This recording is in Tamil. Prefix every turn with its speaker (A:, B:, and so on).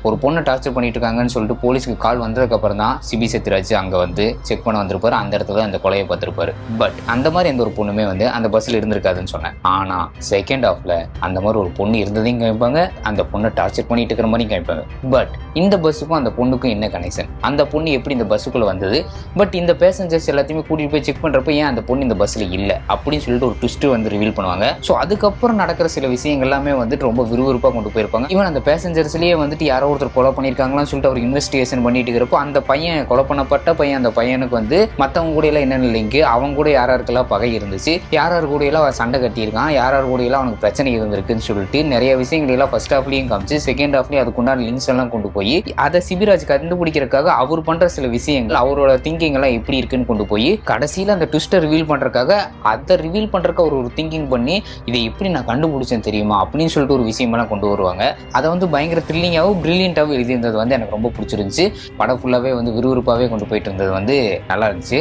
A: ஒரு பொண்ணை டார்ச்சர் பண்ணிட்டு இருக்காங்கன்னு சொல்லிட்டு போலீஸ்க்கு கால் வந்ததுக்கு அப்புறம் தான் சிபி சத்யராஜ் அங்க வந்து செக் பண்ண வந்திருப்பாரு. அந்த இடத்துல அந்த கொலையை பார்த்திருப்பாரு. பட் அந்த மாதிரி எந்த ஒரு பொண்ணுமே வந்து அந்த பஸ்ல இருந்திருக்காதுன்னு சொன்னேன். ஆனா செகண்ட் ஹாஃப்ல அந்த மாதிரி ஒரு பொண்ணு இருந்ததையும் காமிப்பாங்க, அந்த பொண்ணை டார்ச்சர் பண்ணிட்டு இருக்கிற மாதிரி காமிப்பாங்க. பட் இந்த பஸ்ஸுக்கும் அந்த பொண்ணுக்கும் என்ன கனெக்ஷன், அந்த பொண்ணு எப்படி இந்த பஸ்ஸுக்குள்ள வந்தது, பட் இந்த பேசஞ்சர்ஸ் எல்லாத்தையுமே கூட்டிட்டு போய் செக் பண்றப்ப ஏன் அந்த பொண்ணு இந்த பஸ்ல இல்ல அப்படின்னு சொல்லிட்டு ஒரு ட்விஸ்ட் வந்து ரிவீல் பண்ணுவாங்க. ஸோ அதுக்கப்புறம் நடக்கிற சில விஷயங்கள் எல்லாமே வந்துட்டு ரொம்ப விறுவிறுப்பா கொண்டு போயிருப்பாங்க. ஈவன் அந்த பேசஞ்சர்ஸ்லயே வந்துட்டு யாரோ ஒருத்தர் கொலை பண்ணிருக்காங்களான்னு சொல்லிட்டு அவர் இன்வெஸ்டிகேஷன் பண்ணிட்டு இருக்கிறப்போ அந்த பையன் கொலை பண்ணப்பட்ட பையன், அந்த பையனுக்கு வந்து மற்றவங்க கூட எல்லாம் என்னென்ன லிங்க், அவங்க கூட யாராருக்கெல்லாம் பகை இருந்துச்சு, யார் கூட எல்லாம் சண்டை கட்டியிருக்கான், யார் கூட எல்லாம் அவனுக்கு பிரச்சனை இருந்திருக்குன்னு சொல்லிட்டு நிறைய விஷயங்கள் எல்லாம் ஃபர்ஸ்ட் ஹாஃப்லயும் காமிச்சு செகண்ட் ஹாஃப்லயும் அதுக்குண்டான லிங்க்ஸ் எல்லாம் கொண்டு போய் அதை சிபிராஜ் கண்டுபிடிக்கிறதுக்காக அவர் பண்ற சில விஷயங்கள், அவரோட திங்கிங் எல்லாம் எப்படி இருக்குன்னு கொண்டு போய் கடைசியில அந்த ட்விஸ்டை ரிவீல் பண்றதுக்காக அதை ரிவீல் பண்றதுக்கு ஒரு திங்கிங் பண்ணி இதை எப்படி நான் கண்டுபிடிச்சேன் தெரியுமா அப்படின்னு சொல்லிட்டு ஒரு விஷயம் எல்லாம் கொண்டு வருவாங்க. அதை வந்து பயங்கர த்ரில்லிங்காகவும் பிரில்லியண்டாகவும் எழுதியிருந்தது வந்து எனக்கு ரொம்ப பிடிச்சிருந்துச்சு. படம் ஃபுல்லாவே வந்து விறுவிறுப்பாவே கொண்டு போயிட்டு இருந்தது வந்து நல்லா இருந்துச்சு.